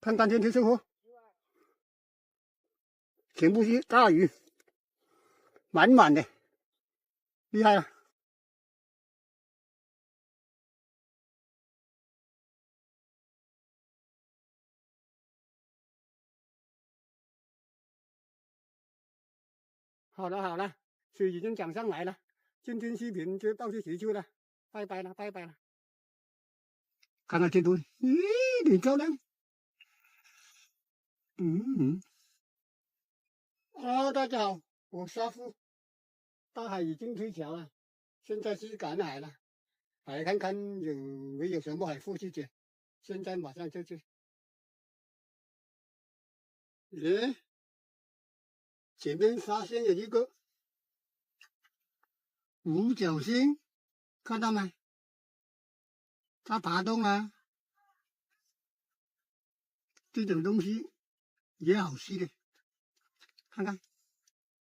看当天天收获，全部是大鱼，满满的，厉害了。好了好了，水已经涨上来了，今天视频就到此结束了，拜拜了拜拜了。看看天图，咦，挺漂亮。大家好，我是阿富。大海已经退潮了，现在是赶海了，来看看有没有什么海货去捡。现在马上就去。咦，前面发现有一个五角星，看到没？它爬动了，这种东西也好吃的，看看。